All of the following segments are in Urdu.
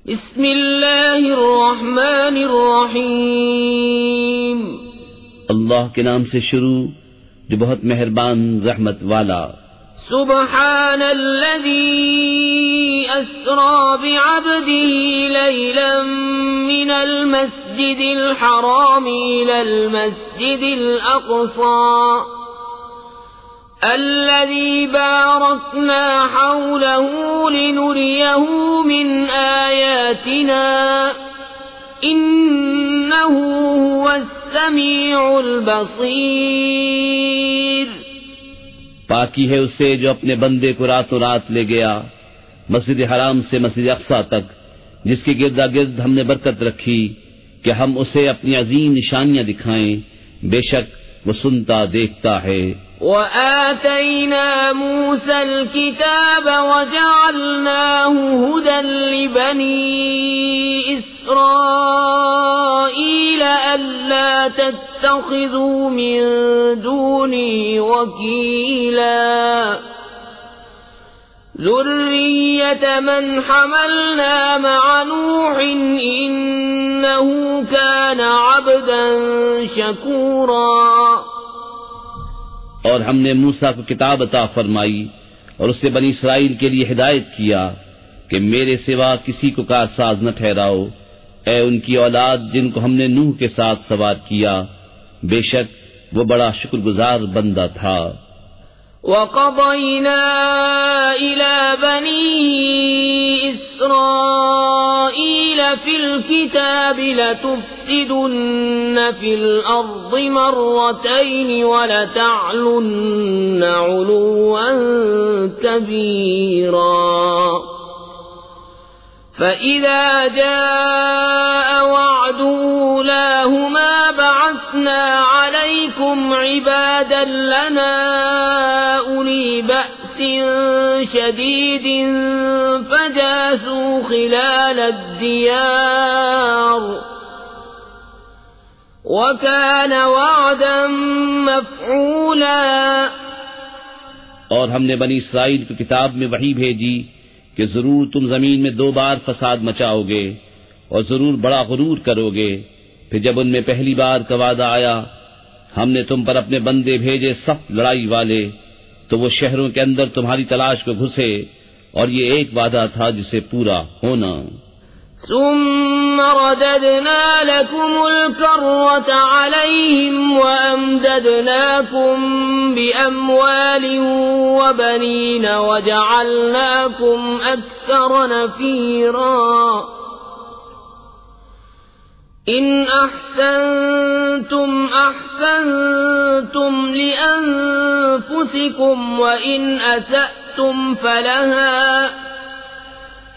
بسم اللہ الرحمن الرحیم، اللہ کے نام سے شروع جو بہت مہربان رحمت والا۔ سبحان الذي أسرى بعبده ليلا من المسجد الحرام إلى المسجد الأقصى الذي باركنا حوله لنريه من آياتنا إنه هو السميع البصير۔ پاکی ہے اسے جو اپنے بندے کو راتوں رات لے گیا مسجد حرام سے مسجد اقصی تک، جس کے گردا گرد ہم نے برکت رکھی کہ ہم اسے اپنی عظیم نشانیاں دکھائیں، بے شک وہ سنتا دیکھتا ہے۔ وَآتَيْنَا مُوسَى الْكِتَابَ وَجَعَلْنَاهُ هُدًى لِبَنِي إِسْرَائِيلَ أَلَّا تَتَّخِذُوا مِن دُونِي وَكِيلًا ذُرِّيَّةَ مَنْ حَمَلْنَا مَعَ نُوحٍ إِنَّهُ كَانَ عَبْدًا شَكُورًا۔ اور ہم نے موسیٰ کو کتاب عطا فرمائی اور اس سے بنی اسرائیل کے لیے ہدایت کیا کہ میرے سوا کسی کو کارساز نہ ٹھہراؤ، اے ان کی اولاد جن کو ہم نے نوح کے ساتھ سوار کیا، بے شک وہ بڑا شکر گزار بندہ تھا۔ وَقَضَيْنَا إِلَى بَنِي إِسْرَائِيلَ فِي الْكِتَابِ لَتُفْسِدُنَّ فِي الْأَرْضِ مَرَّتَيْنِ وَلَتَعْلُنَّ عُلُوًّا كَبِيرًا فَإِذَا جَاءَ وَعْدُ أُولَاهُمَا بَعَثْنَا عَلَيْكُمْ عِبَادًا لَنَا أُولِي بَأْسٍ شَدِيدٍ فَجَاسُوا خِلَالَ الدِّيَارِ وَكَانَ وَعْدًا مَفْعُولًا۔ اور ہم نے بنی اسرائیل کو کتاب میں وحی بھیجی کہ ضرور تم زمین میں 2 بار فساد مچاؤ گے اور ضرور بڑا غرور کرو گے۔ پھر جب ان میں پہلی بار کا وعدہ آیا، ہم نے تم پر اپنے بندے بھیجے سخت لڑائی والے، تو وہ شہروں کے اندر تمہاری تلاش کو گھسے، اور یہ ایک وعدہ تھا جسے پورا ہونا۔ ثم رددنا لكم الكرة عليهم وأمددناكم بأموال وبنين وجعلناكم أكثر نفيرا إن أحسنتم أحسنتم لأنفسكم وإن أسأتم فلها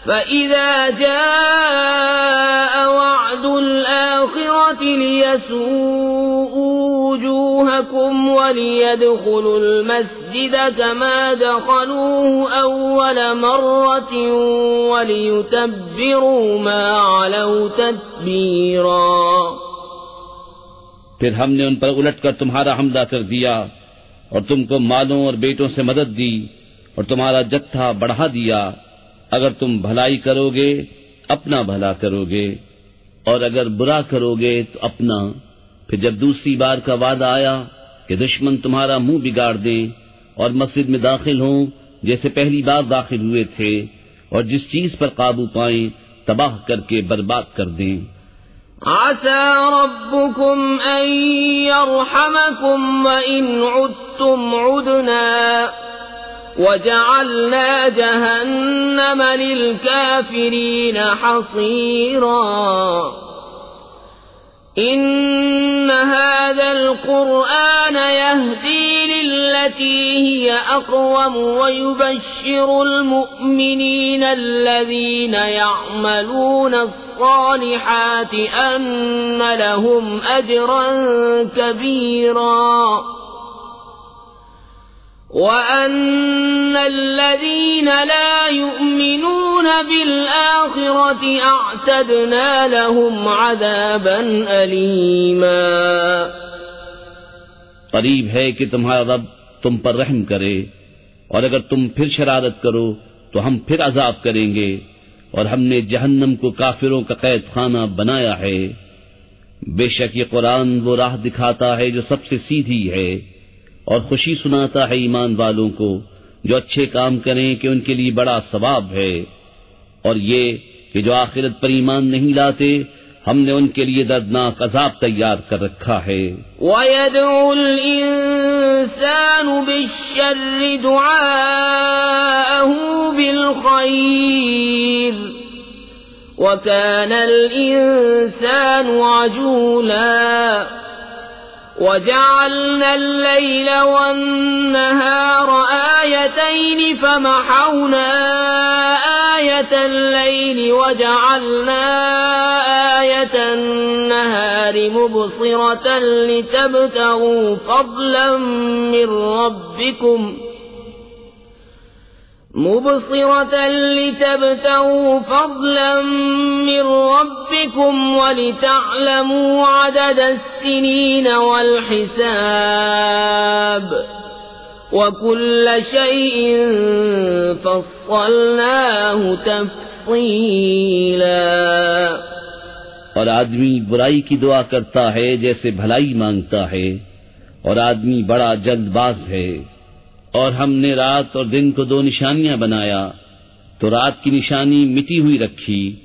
فإذا جاء وعد الآخرة ليسوءوا وجوهكم وليدخلوا المسجد كما دخلوه أول مرة وليتبروا ما علوا تتبيرا۔ پھر ہم نے ان پر الٹ کر تمہارا حملہ کر دیا اور تم کو مالوں اور بیٹوں سے مدد دی اور تمہارا جتھا بڑھا دیا۔ اگر تم بھلائی کرو گے اپنا بھلا کرو گے، اور اگر برا کرو گے تو اپنا۔ پھر جب دوسری بار کا وعدہ آیا کہ دشمن تمہارا منہ بگاڑ دیں اور مسجد میں داخل ہوں جیسے پہلی بار داخل ہوئے تھے، اور جس چیز پر قابو پائیں تباہ کر کے برباد کر دیں۔ عسى ربكم أن يرحمكم وإن عدتم عدنا وجعلنا جهنم للكافرين حصيرا إن هذا القرآن يهدي للتي هي أقوم ويبشر المؤمنين الذين يعملون الصالحات أن لهم أجرا كبيرا وَأَنَّ الَّذِينَ لَا يُؤْمِنُونَ بِالْآخِرَةِ أَعْتَدْنَا لَهُمْ عَذَابًا أَلِيمًا۔ قریب ہے کہ تمہارا رب تم پر رحم کرے، اور اگر تم پھر شرارت کرو تو ہم پھر عذاب کریں گے، اور ہم نے جہنم کو کافروں کا قید خانہ بنایا ہے۔ بے شک یہ قرآن وہ راہ دکھاتا ہے جو سب سے سیدھی ہے، اور خوشی سناتا ہے ایمان والوں کو جو اچھے کام کریں کہ ان کے لیے بڑا ثواب ہے، اور یہ کہ جو آخرت پر ایمان نہیں لاتے ہم نے ان کے لیے دردناک عذاب تیار کر رکھا ہے۔ وَيَدْعُ الْإِنسَانُ بِالشَّرِّ دُعَاءَهُ بِالْخَيْرِ وَكَانَ الْإِنسَانُ عَجُولًا وَجَعَلْنَا اللَّيْلَ وَالنَّهَارَ آيَتَيْنِ فَمَحَوْنَا آيَةَ اللَّيْلِ وَجَعَلْنَا آيَةَ النَّهَارِ مُبْصِرَةً لِتَبْتَغُوا فَضْلًا من ربكم ولتعلموا عدد السنين والحساب وكل شيء فصلناه تفصيلا۔ اور آدمی برائی کی دعا کرتا ہے جیسے بھلائی مانگتا ہے، اور آدمی بڑا جلد باز ہے۔ اور ہم نے رات اور دن کو دو نشانیاں بنایا، تو رات کی نشانی مٹی ہوئی رکھی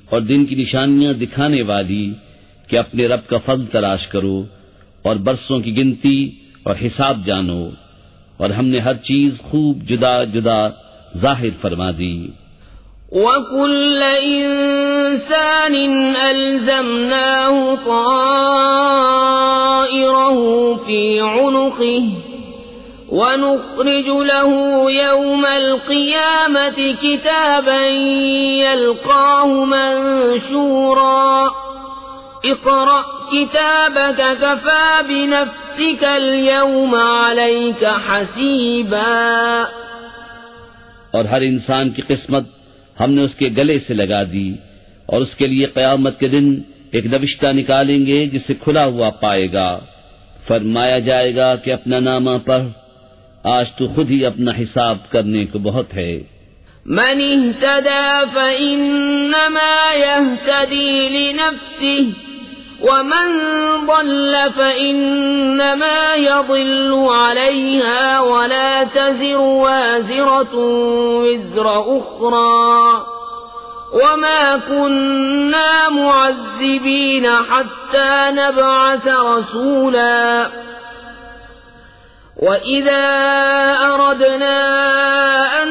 اور دن کی نشانیاں دکھانے والی کہ اپنے رب کا فضل تلاش کرو اور برسوں کی گنتی اور حساب جانو، اور ہم نے ہر چیز خوب جدا جدا ظاہر فرما دی۔ وَكُلَّ إِنسَانٍ أَلْزَمْنَاهُ طَائِرَهُ فِي عُنُقِهِ وَنُخْرِجُ لَهُ يَوْمَ الْقِيَامَةِ كِتَابًا يَلْقَاهُ مَنشُورًا اقْرَأْ كِتَابَكَ كَفَى بِنَفْسِكَ الْيَوْمَ عَلَيْكَ حَسِيبًا۔ اور ہر انسان کی قسمت ہم نے اس کے گلے سے لگا دی، اور اس کے لیے قیامت کے دن ایک نوشتہ نکالیں گے جسے کھلا ہوا پائے گا۔ فرمایا جائے گا کہ اپنا نامہ پڑھ، آج تو خود ہی اپنا حساب کرنے کو بہت ہے۔ من اهتدى فإنما يهتدي لنفسه ومن ضل فإنما يضل عليها ولا تزر وازرة وزر أخرى وما كنا معذبين حتى نبعث رسولا وَإِذَا أَرَدْنَا أَن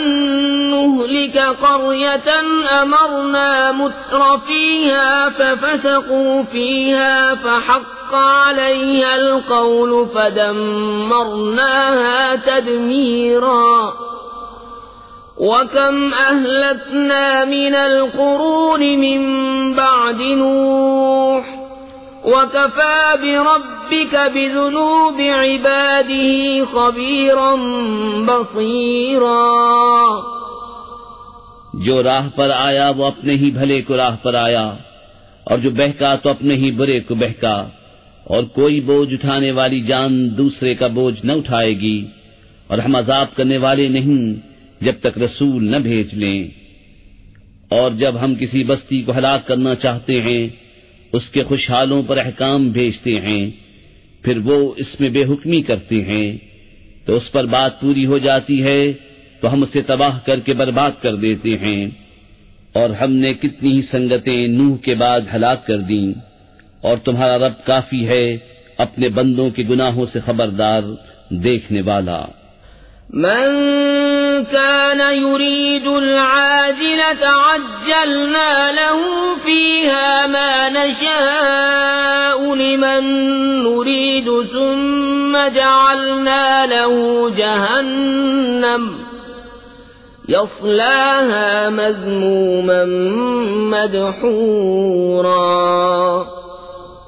نُّهْلِكَ قَرْيَةً أَمَرْنَا مُتْرَ فِيهَا فَفَسَقُوا فِيهَا فَحَقَّ عَلَيْهَا الْقَوْلُ فَدَمَّرْنَاهَا تَدْمِيرًا۔ وَكَمْ أَهْلَكْنَا مِنَ الْقُرُونِ مِن بَعْدِ نُوحٍ وَكَفَى بِرَبِّكَ بِذُنُوبِ عِبَادِهِ خَبِيرًا بَصِيرًا۔ جو راہ پر آیا وہ اپنے ہی بھلے کو راہ پر آیا، اور جو بہکا تو اپنے ہی برے کو بہکا، اور کوئی بوجھ اٹھانے والی جان دوسرے کا بوجھ نہ اٹھائے گی، اور ہم عذاب کرنے والے نہیں جب تک رسول نہ بھیج لیں۔ اور جب ہم کسی بستی کو ہلاک کرنا چاہتے ہیں اس کے خوشحالوں پر احکام بھیجتے ہیں، پھر وہ اس میں بے حکمی کرتے ہیں، تو اس پر بات پوری ہو جاتی ہے تو ہم اسے تباہ کر کے برباد کر دیتے ہیں۔ اور ہم نے کتنی ہی سنگتیں نوح کے بعد ہلاک کر دیں، اور تمہارا رب کافی ہے اپنے بندوں کے گناہوں سے خبردار، دیکھنے والا۔ من كان يريد العاجلة عجلنا له فيها ما نشاء لمن نريد ثم جعلنا له جهنم يصلاها مذموما مدحورا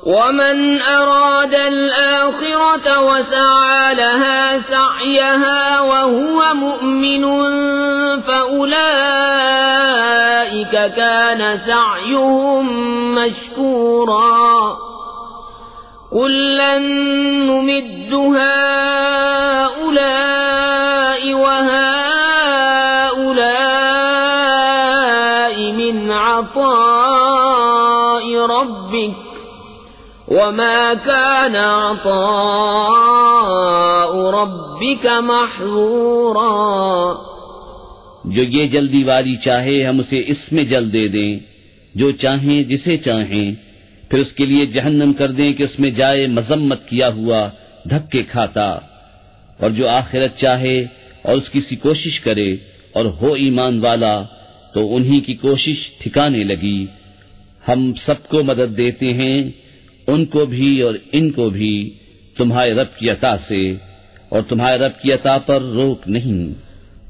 ومن أراد الآخرة وسعى لها سعيها وهو مؤمن فأولئك كان سعيهم مشكورا كلا نمد هؤلاء وهؤلاء من من عطاء ربك وما كان عطاء ربك محظورا. جو یہ جلدی والی چاہے ہم اسے اس میں جل دے دیں، جو چاہیں جسے چاہیں، پھر اس کے لیے جہنم کر دیں کہ اس میں جائے مذمت کیا ہوا دھکے کھاتا. اور جو آخرت چاہے اور اس کی سی کوشش کرے اور ہو ایمان والا تو انہی کی کوشش ٹھکانے لگی. ہم سب کو مدد دیتے ہیں، ان کو بھی اور ان کو بھی، تمہارے رب کی عطا سے، اور تمہارے رب کی عطا پر روک نہیں.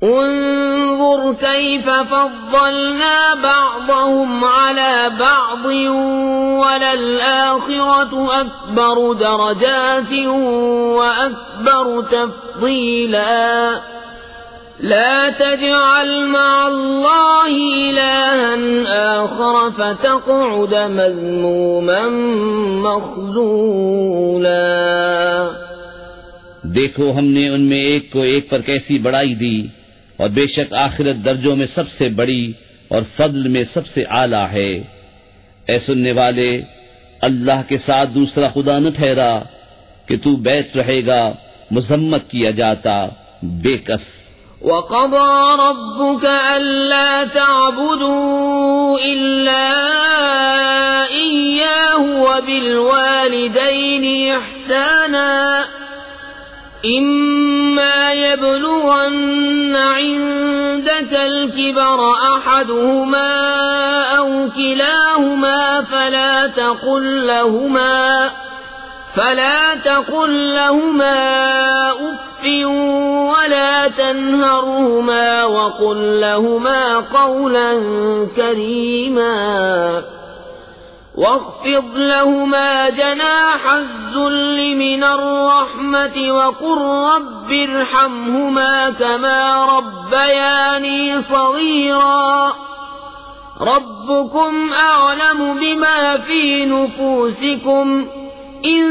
انظر كيف فضلنا بعضهم على بعض وللآخرة أكبر درجات وأكبر تفضيلا. لا تجعل مع الله إلها آخر فتقعد مذموما مخذولا. دیکھو ہم نے ان میں ایک کو ایک پر کیسی بڑائی دی، اور بے شک آخرت درجوں میں سب سے بڑی اور فضل میں سب سے اعلیٰ ہے. اے سننے والے، اللہ کے ساتھ دوسرا خدا نہ ٹھہرا کہ تو بیت رہے گا مذمت کیا جاتا بے کس. وَقَضَى رَبُّكَ أَلَّا تَعْبُدُوا إِلَّا إِيَّاهُ وَبِالْوَالِدَيْنِ إِحْسَانًا إِمَّا يَبْلُغَنَّ عِندَكَ الْكِبَرَ أَحَدُهُمَا أَوْ كِلَاهُمَا فلا تقل لهما أف ولا تنهرهما وقل لهما قولا كريما واخفض لهما جناح الذل من الرحمة وقل رب ارحمهما كما ربياني صغيرا. ربكم أعلم بما في نفوسكم إن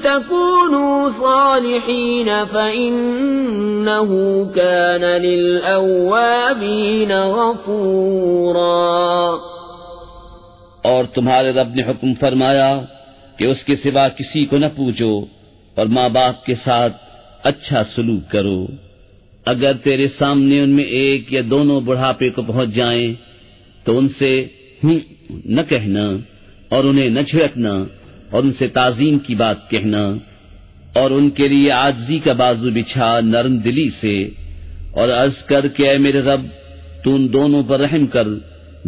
تكونوا صالحين فإنه كان للأوابين غفورا. اور تمہارے رب نے حکم فرمایا کہ اس کے سوا کسی کو نہ پوچھو اور ماں باپ کے ساتھ اچھا سلوک کرو. اگر تیرے سامنے ان میں ایک یا دونوں بڑھاپے کو پہنچ جائیں تو ان سے نہ کہنا اور انہیں نہ چھڑکنا اور ان سے تعظیم کی بات کہنا، اور ان کے لیے عاجزی کا بازو بچھا نرم دلی سے، اور عرض کر کہ اے میرے رب تو ان دونوں پر رحم کر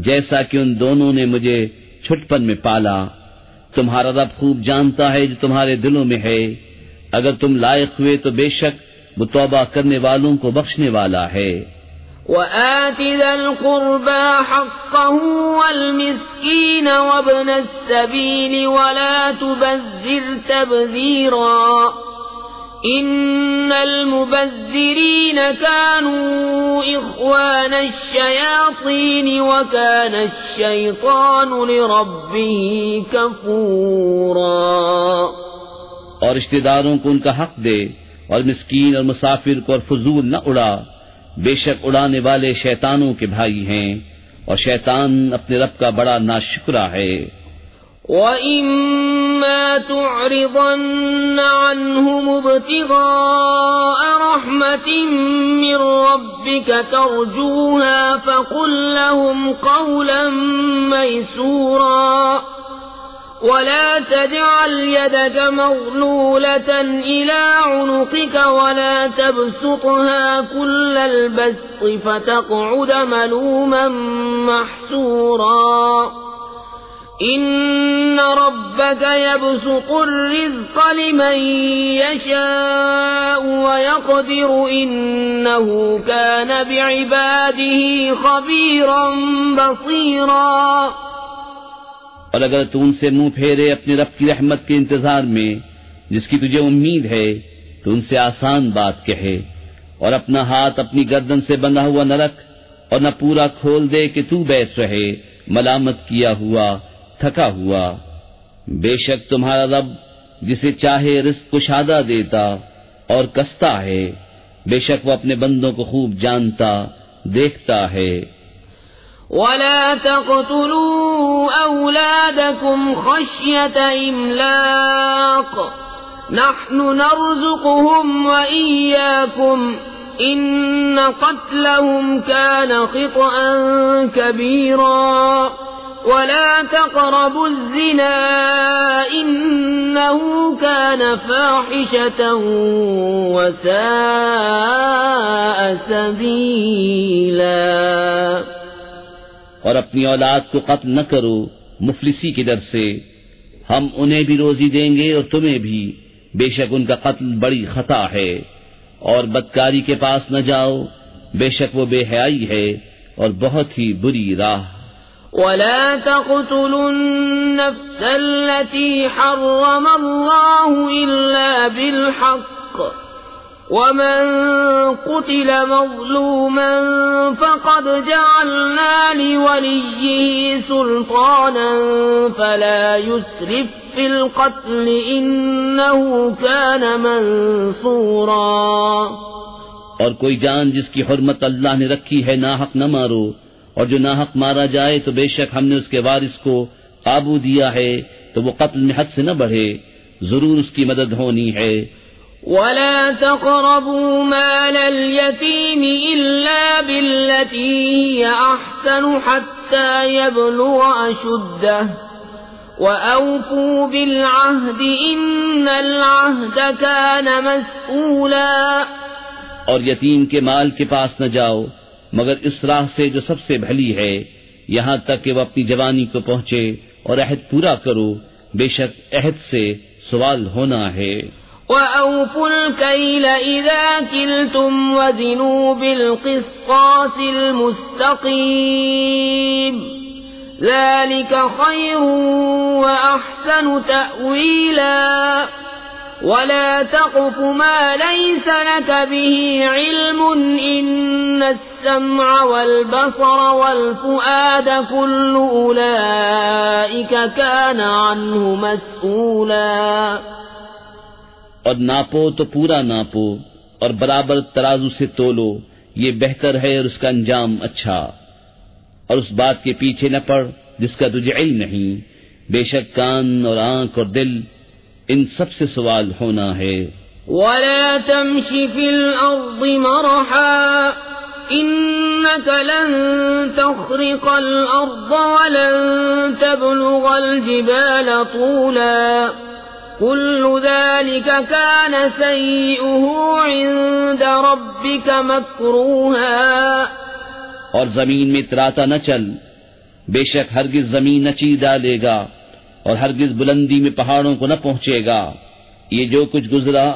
جیسا کہ ان دونوں نے مجھے چھٹپن میں پالا. تمہارا رب خوب جانتا ہے جو تمہارے دلوں میں ہے. اگر تم لائق ہوئے تو بے شک وہ توبہ کرنے والوں کو بخشنے والا ہے. وآت ذا القربى حقه والمسكين وابن السبيل ولا تبذر تبذيرا إن المبذرين كانوا إخوان الشياطين وكان الشيطان لربه كفورا. اور رشتہ داروں کو ان کا حق دے اور مسکین اور مسافر کو اور فضول نہ اڑا، بے شک اڑانے والے شیطانوں کے بھائی ہیں اور شیطان اپنے رب کا بڑا ناشکرا ہے. وَإِمَّا تُعْرِضَنَّ عَنْهُمُ ابْتِغَاءَ رَحْمَةٍ مِّن رَّبِّكَ تَرْجُوهَا فَقُل لَّهُمْ قَوْلًا مَّيْسُورًا ولا تجعل يدك مغلولة إلى عنقك ولا تبسطها كل البسط فتقعد ملوما محسورا. إن ربك يبسط الرزق لمن يشاء ويقدر إنه كان بعباده خبيرا بصيرا. اور اگر تو ان سے منہ پھیرے اپنے رب کی رحمت کے انتظار میں جس کی تجھے امید ہے تو ان سے آسان بات کہے، اور اپنا ہاتھ اپنی گردن سے بندھا ہوا نہ رکھ اور نہ پورا کھول دے کہ تو بیٹھ رہے ملامت کیا ہوا تھکا ہوا. بے شک تمہارا رب جسے چاہے رزق کشادہ دیتا اور کستا ہے، بے شک وہ اپنے بندوں کو خوب جانتا دیکھتا ہے. ولا تقتلوا أولادكم خشية إملاق نحن نرزقهم وإياكم إن قتلهم كان خطأ كبيرا ولا تقربوا الزنا إنه كان فاحشة وساء سبيلا۔ اور اپنی اولاد کو قتل نہ کرو مفلسی کے ڈر سے، ہم انہیں بھی روزی دیں گے اور تمہیں بھی، بے شک ان کا قتل بڑی خطا ہے، اور بدکاری کے پاس نہ جاؤ، بے شک وہ بے حیائی ہے اور بہت ہی بری راہ۔ ولا تقتلوا النفس التي حرم الله إلا بالحق ومن قتل مظلوما فقد جعلنا لوليه سلطانا فلا يسرف في القتل إنه كان منصورا۔ اور کوئی جان جس کی حرمت اللہ نے رکھی ہے ناحق نہ مارو، اور جو ناحق مارا جائے تو بے شک ہم نے اس کے وارث کو قابو دیا ہے تو وہ قتل میں حد سے نہ بڑھے، ضرور اس کی مدد ہونی ہے۔ ولا تقربوا مال اليتيم إلا بالتي هي أحسن حتى يبلغ أشده وأوفوا بالعهد إن العهد كان مسؤولا۔ اور یتیم کے مال کے پاس نہ جاؤ مگر اس راہ سے جو سب سے بھلی ہے، یہاں تک کہ وہ اپنی جوانی کو پہنچے، اور عہد پورا کرو، بے شک عہد سے سوال ہونا ہے۔ وَأَوْفُوا الْكَيْلَ إِذَا كِلْتُمْ وَزِنُوا بِالْقِسْطَاسِ الْمُسْتَقِيمِ ذَلِكَ خَيْرٌ وَأَحْسَنُ تَأْوِيلًا وَلَا تَقْفُ مَا لَيْسَ لَكَ بِهِ عِلْمٌ إِنَّ السَّمْعَ وَالْبَصَرَ وَالْفُؤَادَ كُلُّ أُولَئِكَ كَانَ عَنْهُ مسؤولا۔ اور ناپو تو پورا ناپو اور برابر ترازو سے تولو، یہ بہتر ہے اور اس کا انجام اچھا، اور اس بات کے پیچھے نہ پڑ جس کا تجھے علم نہیں، بے شک کان اور آنکھ اور دل ان سب سے سوال ہونا ہے۔ وَلَا تَمْشِ فِي الْأَرْضِ مَرَحًا إِنَّكَ لَن تَخْرِقَ الْأَرْضَ وَلَن تَبْلُغَ الْجِبَالَ طُولًا كُلُّ ذَلِكَ كَانَ سَيِّئُهُ عِندَ رَبِّكَ مَكْرُوهًا۔ اور زمین میں اتراتا نہ چل، بے شک ہرگز زمین نہ چیر ڈالے گا اور ہرگز بلندی میں پہاڑوں کو نہ پہنچے گا، یہ جو کچھ گزرا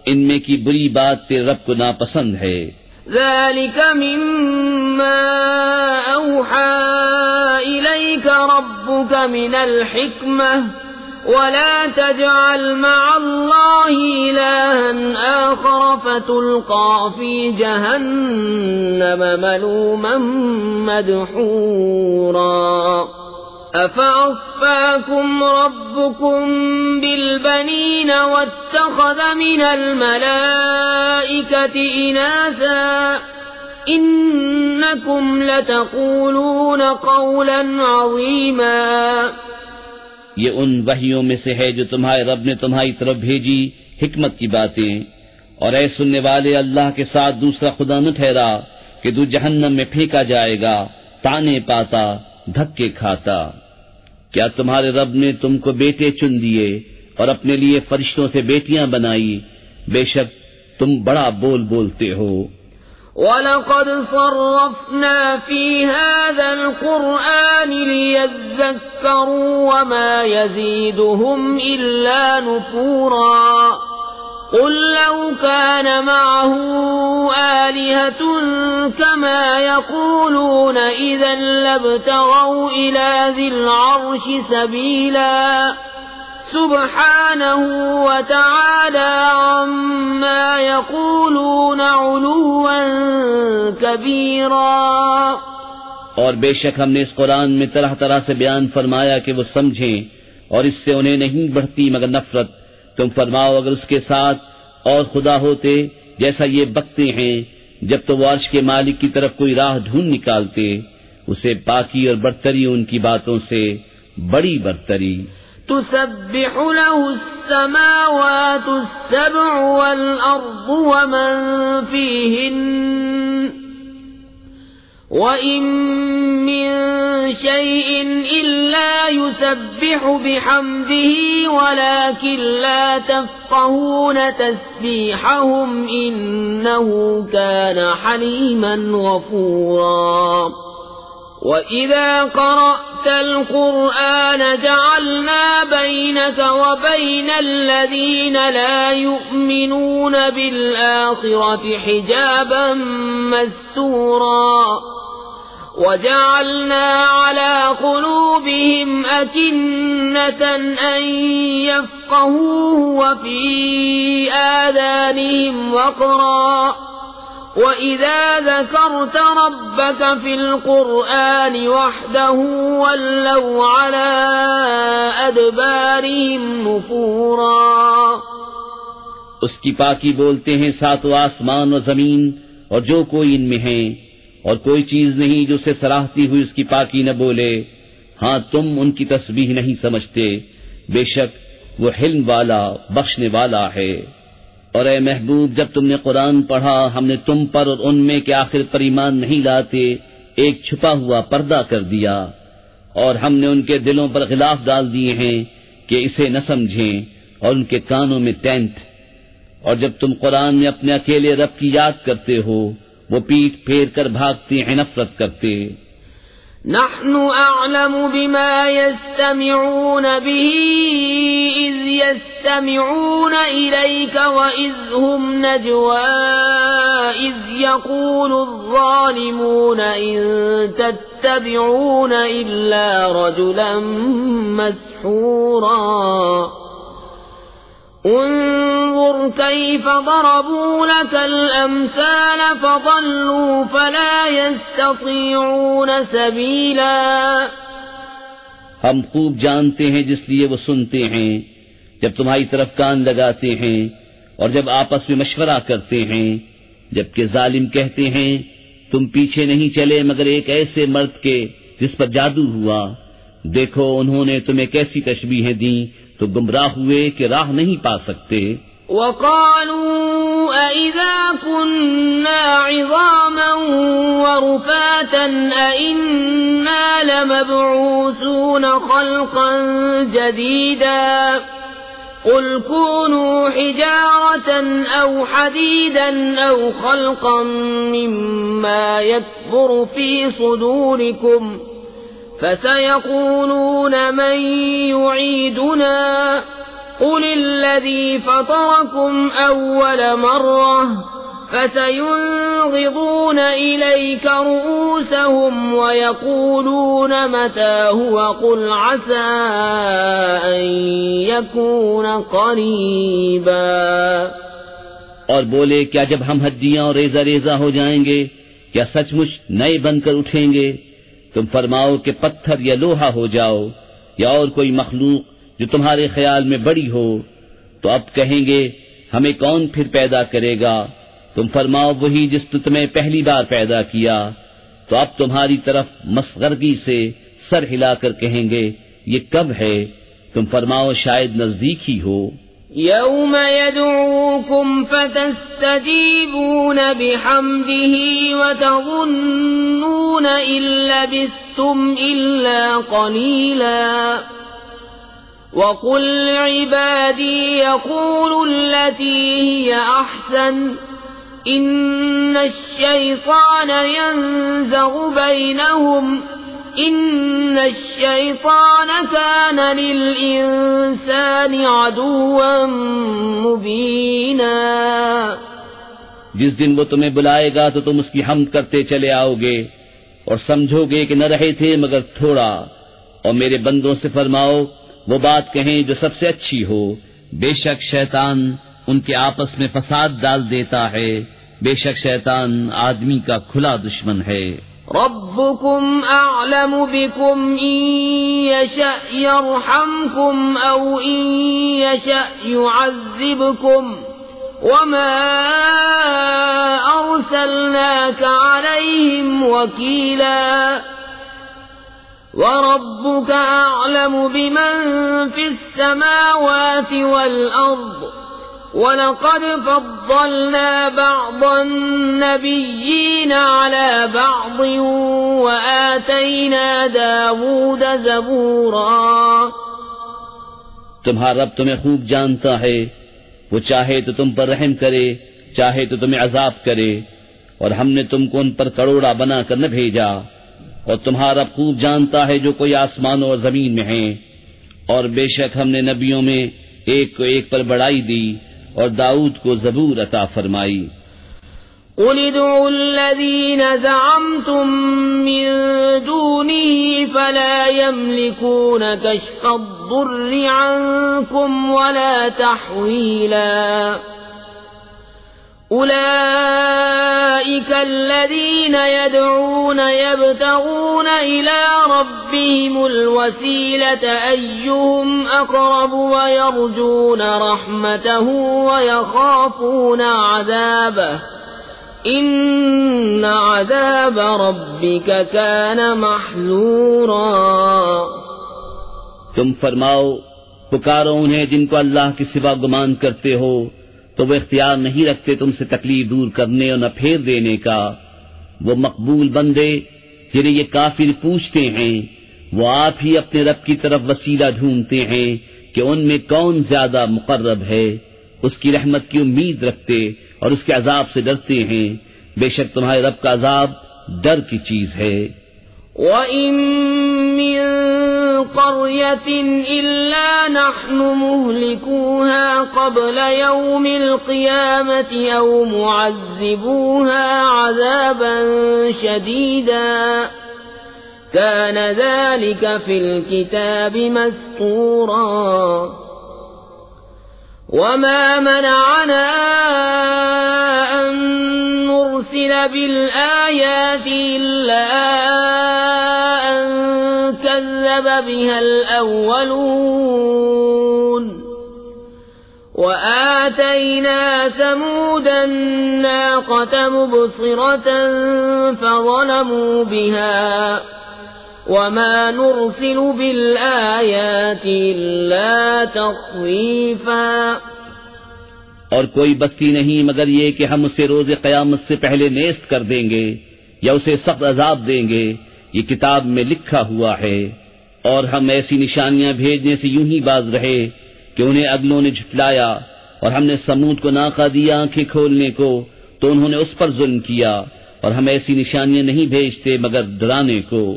ان میں کی بری بات تیرے رب کو ناپسند ہے۔ ذَلِكَ مِمَّا أَوْحَى إِلَيْكَ رَبُّكَ مِنَ الْحِكْمَةِ وَلَا تَجْعَلْ مَعَ اللَّهِ إِلَٰهًا آخَرَ فَتُلْقَىٰ فِي جَهَنَّمَ مَلُومًا مَّدْحُورًا۔ أَفَأَصْفَاكُمْ رَبُّكُمْ بِالْبَنِينَ وَاتَّخَذَ مِنَ الْمَلَائِكَةِ إِنَاثًا إِنَّكُمْ لَتَقُولُونَ قَوْلًا عَظِيمًا۔ یہ ان وحیوں میں سے ہے جو تمہارے رب نے تمہاری طرف بھیجی، حکمت کی باتیں، اور اے سننے والے اللہ کے ساتھ دوسرا خدا نہ ٹھہرا کہ تو جہنم میں پھینکا جائے گا، تانے پاتا، دھکے کھاتا۔ کیا تمہارے رب نے تم کو بیٹے چن دیے اور اپنے لیے فرشتوں سے بیٹیاں بنائی؟ بے شک تم بڑا بول بولتے ہو۔ وَلَقَدْ صَرَّفْنَا فِي هَذَا الْقُرْآنِ لِيَذَّكَّرُوا وَمَا يَزِيدُهُمْ إِلَّا نُفُورًا قُل لَّوْ كَانَ مَعَهُ آلِهَةٌ كَمَا يَقُولُونَ إِذًا لَّابْتَغَوْا إِلَى ذِي الْعَرْشِ سَبِيلًا سبحانه وتعالى عما يقولون علوا كبيرا۔ اور بے شک ہم نے اس قرآن میں طرح طرح سے بیان فرمایا کہ وہ سمجھیں، اور اس سے انہیں نہیں بڑھتی مگر نفرت۔ تم فرماؤ اگر اس کے ساتھ اور خدا ہوتے جیسا یہ بکتے ہیں، جب تو وہ عرش کے مالک کی طرف کوئی راہ ڈھونڈ نکالتے، اسے پاکی اور برتری ان کی باتوں سے بڑی برتری. تسبح له السماوات السبع والأرض ومن فيهن وَإِن مِّن شَيْءٍ إِلَّا يُسَبِّحُ بِحَمْدِهِ وَلَكِن لَّا تَفْقَهُونَ تَسْبِيحَهُمْ إِنَّهُ كَانَ حَلِيمًا غَفُورًا. وَإِذَا قَرَأْتَ الْقُرْآنَ جَعَلْنَا بَيْنَكَ وَبَيْنَ الَّذِينَ لَا يُؤْمِنُونَ بِالْآخِرَةِ حِجَابًا مَّسْتُورًا. وَجَعَلْنَا عَلَى قُلُوبِهِمْ أَكِنَّةً أَن يَفْقَهُوهُ وَفِي آذَانِهِمْ وَقْرًا. وَإِذَا ذَكَرْتَ رَبَّكَ فِي الْقُرْآنِ وَحْدَهُ وَلَّوْا عَلَى أَدْبَارِهِمْ نُفُورًا. اس کی پاکی بولتے ہیں ساتوں آسمان و زمین اور جو کوئی ان میں ہیں، اور کوئی چیز نہیں جو اسے سراہتی ہوئی اس کی پاکی نہ بولے. ہاں تم ان کی تسبیح نہیں سمجھتے، بے شک وہ حلم والا بخشنے والا ہے. اور اے محبوب، جب تم نے قرآن پڑھا ہم نے تم پر اور ان میں کہ آخر پر ایمان نہیں لاتے ایک چھپا ہوا پردہ کر دیا، اور ہم نے ان کے دلوں پر غلاف ڈال دیے ہیں کہ اسے نہ سمجھیں، اور ان کے کانوں میں تینٹ. اور جب تم قرآن میں اپنے اکیلے رب کی یاد کرتے ہو وہ پیٹھ پھیر کر بھاگتے ہیں نفرت کرتے. نحن أعلم بما يستمعون به إذ يستمعون إليك وإذ هم نجوى إذ يقول الظالمون إن تتبعون إلا رجلا مسحورا. انظر كيف ضربوا لك الأمثال فضلوا فلا يستطيعون سبيلا. ہم خوب جانتے ہیں جس لیے وہ سنتے ہیں جب تمہاری طرف کان لگاتے ہیں اور جب آپس میں مشورہ کرتے ہیں، جبکہ ظالم کہتے ہیں تم پیچھے نہیں چلے مگر ایک ایسے مرد کے جس پر جادو ہوا. دیکھو انہوں نے تمہیں کیسی تشبیہیں دیں تو گمراہ ہوئے کہ راہ نہیں پا سکتے. وَقَالُوا أَإِذَا كُنَّا عِظَامًا وَرُفَاتًا أَإِنَّا لَمَبْعُوثُونَ خَلْقًا جَدِيدًا. قُلْ كُونُوا حِجَارَةً أَوْ حَدِيدًا أَوْ خَلْقًا مِّمَّا يَكْبُرُ فِي صُدُورِكُمْ فَسَيَقُولُونَ مَن يُعِيدُنَا قُلِ الَّذِي فَطَرَكُمْ أَوَّلَ مَرَّةٍ فَسَيُنغِضُونَ إِلَيْكَ رُءُوسَهُمْ وَيَقُولُونَ مَتَىٰ هُوَ قُلْ عَسَىٰ أَن يَكُونَ قَرِيبًا. اور بولے کیا جب ہم ہڈیاں اور ریزہ ریزہ ہو جائیں گے کیا سچ مچ نئے بن کر اٹھیں گے؟ تم فرماؤ کہ پتھر یا لوہا ہو جاؤ یا اور کوئی مخلوق جو تمہارے خیال میں بڑی ہو. تو اب کہیں گے ہمیں کون پھر پیدا کرے گا؟ تم فرماؤ وہی جس نے تمہیں پہلی بار پیدا کیا. تو اب تمہاری طرف مسخرگی سے سر ہلا کر کہیں گے یہ کب ہے؟ تم فرماؤ شاید نزدیک ہی ہو. يوم يدعوكم فتستجيبون بحمده وتظنون إن لبثتم إلا قليلا. وقل لعبادي يقولوا التي هي أحسن إن الشيطان ينزغ بينهم إن الشيطان كان للإنسان عدوا مبينا. جس دن وہ تمہیں بلائے گا تو تم اس کی حمد کرتے چلے آؤ گے اور سمجھو گے کہ نہ رہے تھے مگر تھوڑا. اور میرے بندوں سے فرماؤ وہ بات کہیں جو سب سے اچھی ہو. بے شک شیطان ان کے آپس میں فساد ڈال دیتا ہے. بے شک شیطان آدمی کا کھلا دشمن ہے. ربكم أعلم بكم إن يشأ يرحمكم أو إن يشأ يعذبكم وما أرسلناك عليهم وكيلا. وَرَبُّكَ أَعْلَمُ بِمَن فِي السَّمَاوَاتِ وَالْأَرْضِ وَلَقَدْ فَضَّلْنَا بَعْضَ النَّبِيِّينَ عَلَى بَعْضٍ وَآتَيْنَا دَاوُودَ زَبُورًا۔ تمہارا رب تمہیں خوب جانتا ہے، وہ چاہے تو تم پر رحم کرے، چاہے تو تمہیں عذاب کرے، اور ہم نے تم کو ان پر کروڑا بنا کر نہ بھیجا، اور تمہارا رب خوب جانتا ہے جو کوئی آسمانوں اور زمین میں ہیں، اور بے شک ہم نے نبیوں میں ایک کو ایک پر بڑائی دی اور داؤد کو زبور عطا فرمائی۔ قُلِ ادْعُوا الَّذِينَ زَعَمْتُم مِّن دُونِهِ فَلَا يَمْلِكُونَ كَشْفَ الضُّرِّ عَنكُمْ وَلَا تَحْوِيلًا۔ أُولَئِكَ الَّذِينَ يَدْعُونَ يَبْتَغُونَ إِلَى رَبِّهِمُ الْوَسِيلَةَ أَيُّهُمْ أَقْرَبُ وَيَرْجُونَ رَحْمَتَهُ وَيَخَافُونَ عَذَابَهُ إِنَّ عَذَابَ رَبِّكَ كَانَ مَحْذُورًا۔ تم فرماؤ، پکارو انہیں جن کو اللہ کے سوا گمان کرتے ہو، تو وہ اختیار نہیں رکھتے تم سے تکلیف دور کرنے اور نہ پھیر دینے کا۔ وہ مقبول بندے جنہیں یہ کافر پوچھتے ہیں، وہ آپ ہی اپنے رب کی طرف وسیلہ ڈھونڈتے ہیں کہ ان میں کون زیادہ مقرب ہے، اس کی رحمت کی امید رکھتے اور اس کے عذاب سے ڈرتے ہیں۔ بے شک تمہارے رب کا عذاب ڈر کی چیز ہے۔ وَإِن مِّن قَرْيَةٍ إِلَّا نَحْنُ مُهْلِكُوهَا قَبْلَ يَوْمِ الْقِيَامَةِ أَوْ مُعَذِّبُوهَا عَذَابًا شَدِيدًا كَانَ ذَلِكَ فِي الْكِتَابِ مَسْطُورًا۔ وَمَا مَنَعَنَا أَن نُّرْسِلَ بِالْآيَاتِ إِلَّا أَن كَذَّبَ بِهَا الْأَوَّلُونَ وَآتَيْنَا ثَمُودَ النَّاقَةَ مُبْصِرَةً فَظَلَمُوا بِهَا وَمَا نُرْسِلُ بِالْآيَاتِ إِلَّا تَخْوِيفًا۔ اور کوئی بستی نہیں مگر یہ کہ ہم اسے روز قیامت سے پہلے نیست کر دیں گے یا اسے سخت عذاب دیں گے، یہ کتاب میں لکھا ہوا ہے۔ اور ہم ایسی نشانیاں بھیجنے سے یوں ہی باز رہے کہ انہیں اگلوں نے جھٹلایا، اور ہم نے سمود کو ناقہ دیا آنکھیں کھولنے کو تو انہوں نے اس پر ظلم کیا، اور ہم ایسی نشانیاں نہیں بھیجتے مگر ڈرانے کو۔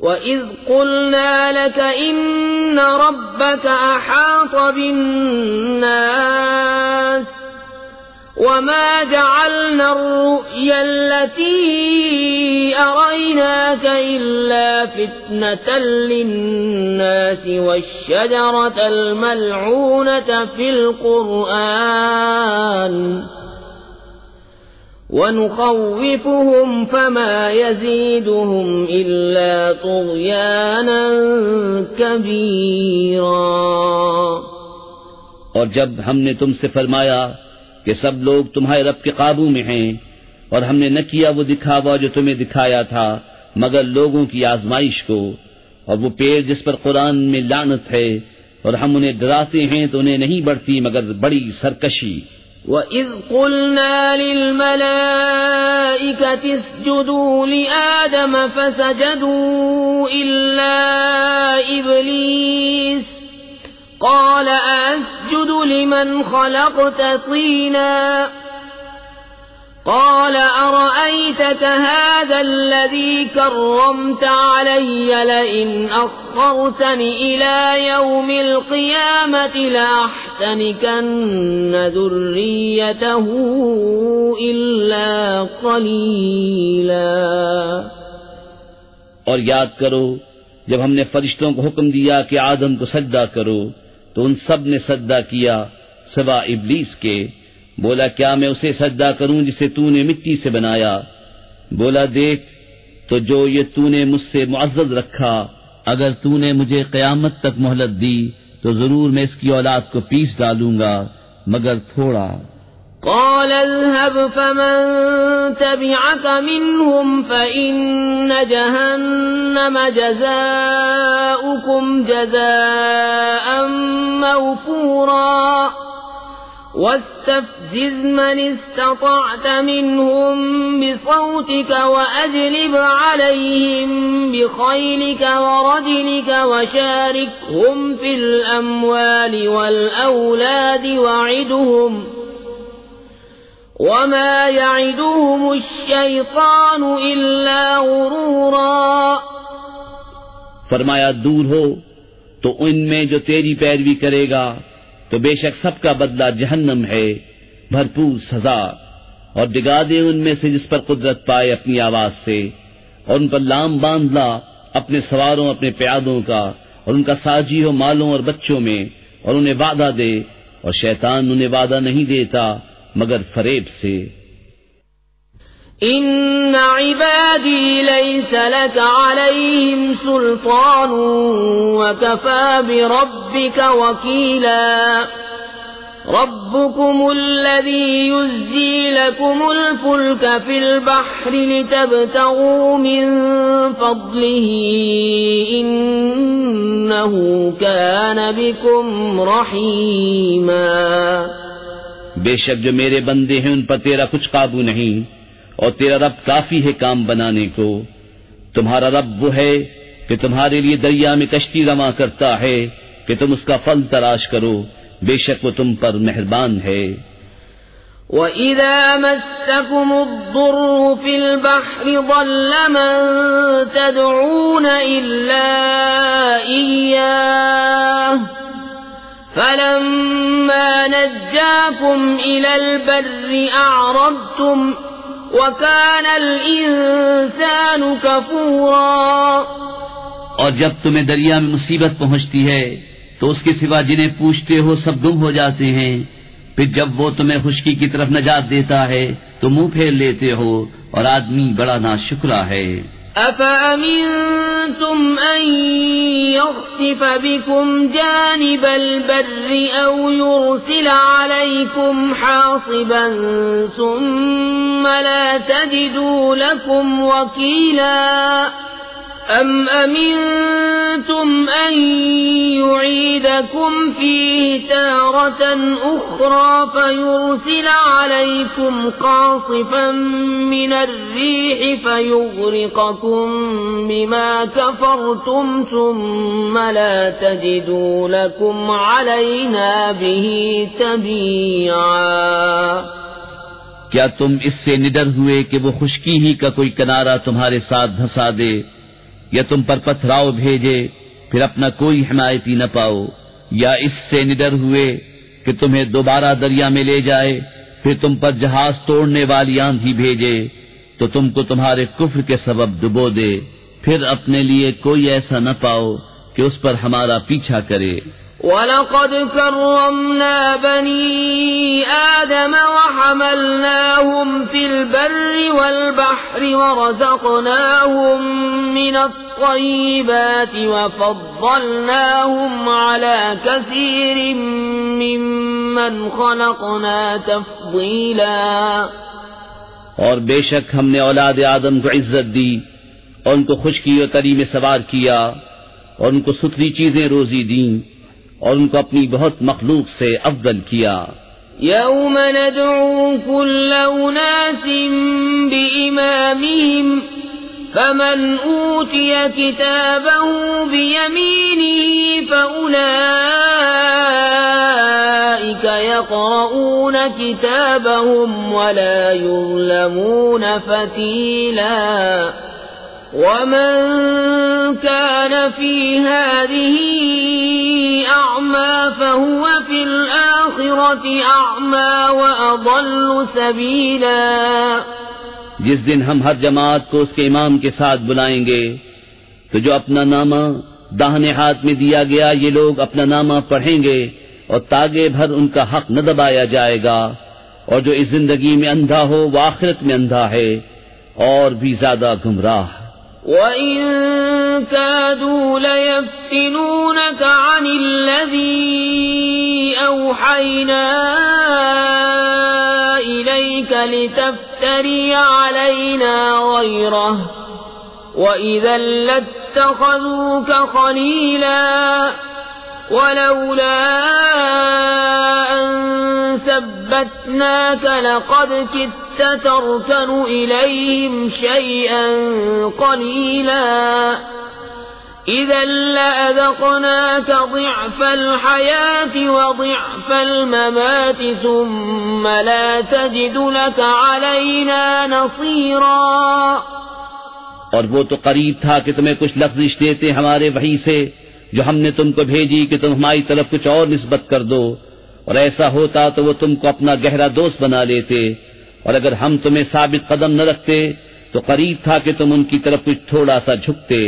وَإِذْ قُلْنَا لَكَ إِنَّ رَبَّكَ أَحَاطَ بِالنَّاسِ وَمَا جَعَلْنَا الرُّؤْيَا الَّتِي أَرَيْنَاكَ إِلَّا فِتْنَةً لِلنَّاسِ وَالشَّجَرَةَ الْمَلْعُونَةَ فِي الْقُرْآنِ وَنُخَوِّفُهُمْ فَمَا يَزِيدُهُمْ إِلَّا طُغْيَانًا كَبِيرًا۔ اور جب ہم نے تم سے فرمایا کہ سب لوگ تمہارے رب کے قابو میں ہیں، اور ہم نے نہ کیا وہ دکھاوا جو تمہیں دکھایا تھا مگر لوگوں کی آزمائش کو، اور وہ پیڑ جس پر قرآن میں لعنت ہے اور ہم انہیں ڈراتے ہیں تو انہیں نہیں بڑھتی مگر بڑی سرکشی۔ وَإِذْ قُلْنَا لِلْمَلَائِكَةِ اسْجُدُوا لِآدَمَ فَسَجَدُوا إِلَّا إِبْلِيسَ قَالَ أَسْجُدُ لِمَنْ خَلَقْتَ طِينًا قَالَ أَرَأَيْتَكَ هَذَا الَّذِي كَرَّمْتَ عَلَيَّ لَئِنْ أَخَّرْتَنِ إِلَى يَوْمِ الْقِيَامَةِ لَأَحْتَنِكَنَّ ذُرِّيَّتَهُ إِلَّا قَلِيلًا۔ اور یاد کرو جب ہم نے فرشتوں کو حکم دیا کہ آدم کو سجدہ کرو تو ان سب نے سجدہ کیا سوا ابلیس کے۔ بولا کیا میں اسے سجدہ کروں جسے تو نے مٹی سے بنایا؟ بولا دیکھ تو جو یہ تو نے مجھ سے معزز رکھا، اگر تو نے مجھے قیامت تک مہلت دی تو ضرور میں اس کی اولاد کو پیس ڈالوں گا مگر تھوڑا۔ قال اذهب فمن تبعك منهم فإن جهنم جزاؤكم جزاء موفورا واستفزز من استطعت منهم بصوتك وأجلب عليهم بخيلك ورجلك وشاركهم في الأموال والأولاد وعدهم وما يعدهم الشيطان إلا غرورا. فرمایا دور ہو تو ان میں جو تیری پیروی کرے گا تو بے شک سب کا بدلہ جہنم ہے، بھرپور سزا. اور ڈگا دے ان میں سے جس پر قدرت پائے اپنی آواز سے، اور ان پر لام باندھ لا اپنے سواروں اپنے پیادوں کا، اور ان کا ساجی ہو مالوں اور بچوں میں، اور انہیں وعدہ دے، اور شیطان انہیں وعدہ نہیں دیتا مگر فریب سے. ان عبادی لیس لک علیہم سلطان وکفى بربک وکیلا. ربکم الذی یزجی لکم الفلک فی البحر لتبتغوا من فضلہ انہ کان بکم رحیما. بے شک جو میرے بندے ہیں ان پر تیرا کچھ قابو نہیں، اور تیرا رب کافی ہے کام بنانے کو. تمہارا رب وہ ہے کہ تمہارے لیے دریا میں کشتی رواں کرتا ہے کہ تم اس کا پھل تلاش کرو، بے شک وہ تم پر مہربان ہے. وَإِذَا مَسَّكُمُ الضُّرُّ فِي الْبَحْرِ ضَلَّ مَن تَدْعُونَ إِلَّا إِيَّاهُ فَلَمَّا نَجَّاكُمْ إِلَى الْبَرِّ أَعْرَضْتُمْ وَكَانَ الْإِنسَانُ كَفُورًا. اور جب تمہیں دریا میں مصیبت پہنچتی ہے تو اس کے سوا جنہیں پوچھتے ہو سب گم ہو جاتے ہیں، پھر جب وہ تمہیں خشکی کی طرف نجات دیتا ہے تو منہ پھیر لیتے ہو، اور آدمی بڑا ناشکرا ہے. أَفَأَمِنْتُمْ أَنْ يَخْسِفَ بِكُمْ جَانِبَ الْبَرِّ أَوْ يُرْسِلَ عَلَيْكُمْ حَاصِبًا ثُمَّ لَا تَجِدُوا لَكُمْ وَكِيلًا أَمْ أَمِنْتُمْ أَنْ يُعِيدَكُمْ فِيهِ تَارَةً أُخْرَى فَيُرْسِلَ عَلَيْكُمْ قَاصِفًا مِنَ الرِّيحِ فَيُغْرِقَكُمْ بِمَا كَفَرْتُمْ ثُمَّ لَا تَجِدُوا لَكُمْ عَلَيْنَا بِهِ تَبِيعًا. کیا تم اس سے نڈر ہوئے کہ وہ خشکی ہی کا کوئی کنارہ تمہارے ساتھ دھسا دے، یا تم پر پتھراؤ بھیجے پھر اپنا کوئی حمایتی نہ پاؤ، یا اس سے نڈر ہوئے کہ تمہیں دوبارہ دریا میں لے جائے پھر تم پر جہاز توڑنے والی آندھی بھیجے تو تم کو تمہارے کفر کے سبب ڈبو دے، پھر اپنے لیے کوئی ایسا نہ پاؤ کہ اس پر ہمارا پیچھا کرے. وَلَقَدْ كَرَّمْنَا بَنِي آدَمَ وَحَمَلْنَاهُمْ فِي الْبَرِّ وَالْبَحْرِ وَرَزَقْنَاهُمْ مِنَ الطَّيِّبَاتِ وَفَضَّلْنَاهُمْ عَلَى كَثِيرٍ مِّمَّنْ خَلَقْنَا تَفْضِيلًا. اور بے شک ہم نے اولاد آدم کو عزت دی اور ان کو خشکی اور تری میں سوار کیا اور ان کو ستھری چیزیں روزی دیں اور ان کو اپنی بہت مخلوق سے افضل کیا. یوم ندعو کل اناس بإمامہم فمن اوتی کتابہ بیمینہ فأولئک یقرؤون کتابہم ولا یظلمون فتیلا. ومن كان في هذه أعمى فهو في الآخرة أعمى وأضل سبيلا. جس دن ہم ہر جماعت کو اس کے امام کے ساتھ بلائیں گے تو جو اپنا نامہ داہنے ہاتھ میں دیا گیا یہ لوگ اپنا نامہ پڑھیں گے اور تاگے بھر ان کا حق نہ دبایا جائے گا، اور جو اس زندگی میں اندھا ہو وہ آخرت میں اندھا ہے اور بھی زیادہ گمراہ. وَإِن كَادُوا لَيَفْتِنُونَكَ عَنِ الَّذِي أَوْحَيْنَا لتفتري علينا غيره وإذا لاتخذوك خليلا ولولا أن ثبتناك لقد كدت تركن إليهم شيئا قليلا إذا لأذقناك ضعف الحياة وضعف الممات ثم لا تجد لك علينا نصيرا. اور وہ تو قریب تھا کہ تمہیں کچھ لفظ دیتے ہمارے وحی سے جو ہم نے تم کو بھیجی کہ تم ہماری طرف کچھ اور نسبت کر دو، اور ایسا ہوتا تو وہ تم کو اپنا گہرا دوست بنا لیتے، اور اگر ہم تمہیں ثابت قدم نہ رکھتے تو قریب تھا کہ تم ان کی طرف کچھ تھوڑا سا جھکتے،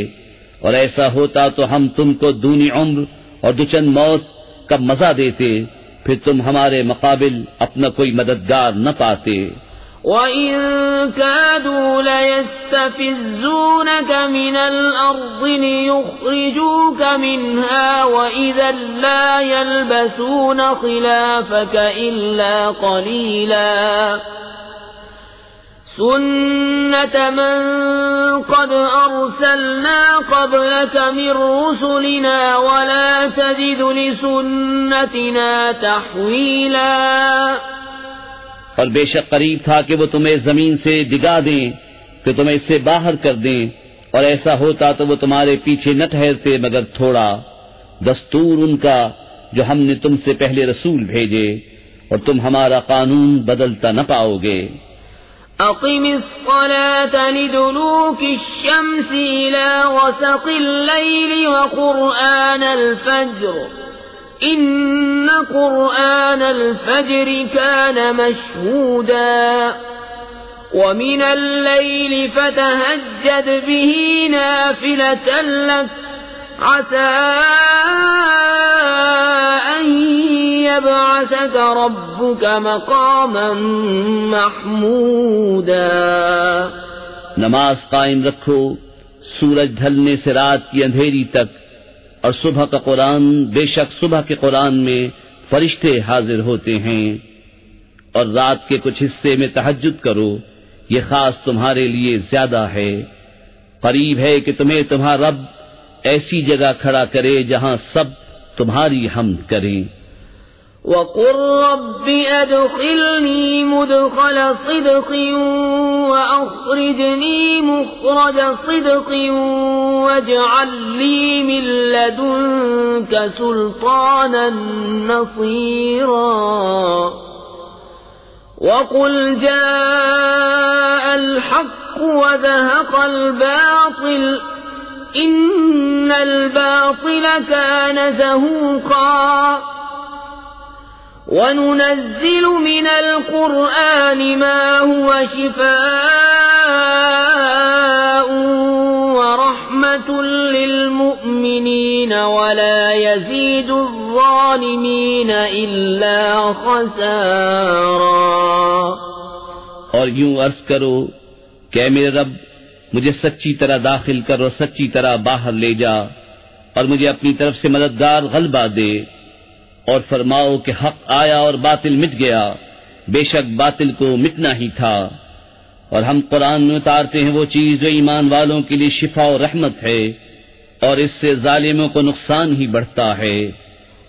اور ایسا ہوتا تو ہم تم کو دونی عمر اور دوچند موت کا مزہ دیتے، پھر تم ہمارے مقابل اپنا کوئی مددگار نہ پاتے. وَإِن كَادُوا لَيَسْتَفِزُّونَكَ مِنَ الْأَرْضِ لِيُخْرِجُوكَ مِنْهَا وَإِذًا لَّا يَلْبَثُونَ خِلَافَكَ إِلَّا قَلِيلًا سُنَّةَ مَن قَدْ أَرْسَلْنَا قَبْلَكَ مِن رُّسُلِنَا وَلَا تَجِدُ لِسُنَّتِنَا تَحْوِيلًا. اور بے شک قریب تھا کہ وہ تمہیں زمین سے ڈگا دیں کہ تمہیں اس سے باہر کر دیں، اور ایسا ہوتا تو وہ تمہارے پیچھے نہ ٹھہرتے مگر تھوڑا. دستور ان کا جو ہم نے تم سے پہلے رسول بھیجے، اور تم ہمارا قانون بدلتا نہ پاؤ گے. اقم الصلاة لدلوك الشمس إلى غسق الليل وقرآن الفجر إن قرآن الفجر كان مشهودا ومن الليل فتهجد به نافلة لك عسى أن يبعثك ربك مقاما محمودا. نماز قائم رکھو سورج ڈھلنے سے رات کی اندھیری تک، اور صبح کا قرآن، بے شک صبح کے قرآن میں فرشتے حاضر ہوتے ہیں. اور رات کے کچھ حصے میں تہجد کرو، یہ خاص تمہارے لیے زیادہ ہے. قریب ہے کہ تمہیں تمہارا رب ایسی جگہ کھڑا کرے جہاں سب تمہاری حمد کریں. وَقُلْ رَبِّ أَدْخِلْنِي مُدْخَلَ صِدْقٍ وَأَخْرِجْنِي مُخْرَجَ صِدْقٍ وَاجْعَل لِّي مِن لَّدُنكَ سُلْطَانًا نَّصِيرًا. وَقُلْ جَاءَ الْحَقُّ وَزَهَقَ الْبَاطِلُ إِنَّ الْبَاطِلَ كَانَ زَهُوقًا. وَنُنَزِّلُ مِنَ الْقُرْآنِ مَا هُوَ شِفَاءٌ وَرَحْمَةٌ لِّلْمُؤْمِنِينَ وَلَا يَزِيدُ الظَّالِمِينَ إِلَّا خَسَارًا. اور یوں عرض کرو کہ اے میرے رب، مجھے سچی طرح داخل کر اور سچی طرح باہر لے جا، اور مجھے اپنی طرف سے مددگار غلبہ دے. اور فرماؤ کہ حق آیا اور باطل مٹ گیا، بے شک باطل کو مٹنا ہی تھا. اور ہم قرآن میں اتارتے ہیں وہ چیز جو ایمان والوں کے لیے شفا و رحمت ہے، اور اس سے ظالموں کو نقصان ہی بڑھتا ہے.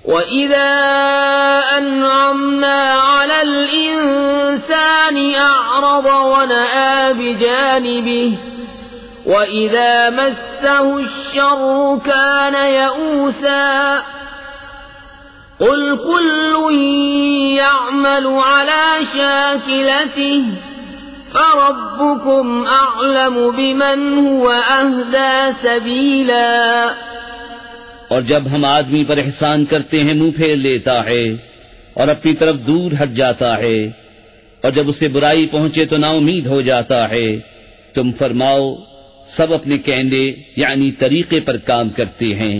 وَإِذَا أَنْعَمْنَا عَلَى الْإِنسَانِ أَعْرَضَ وَنَأَىٰ بِجَانِبِهِ وَإِذَا مَسَّهُ الشَّرُّ كَانَ يَئُوسًا. قُلْ كُلٌّ يَعْمَلُ عَلَى شَاكِلَتِهِ فَرَبُّكُمْ أَعْلَمُ بِمَنْ هُوَ أَهْدَىٰ سَبِيلًا. اور جب ہم آدمی پر احسان کرتے ہیں منہ پھیر لیتا ہے اور اپنی طرف دور ہٹ جاتا ہے، اور جب اسے برائی پہنچے تو نا امید ہو جاتا ہے. تم فرماؤ سب اپنے کہنے یعنی طریقے پر کام کرتے ہیں،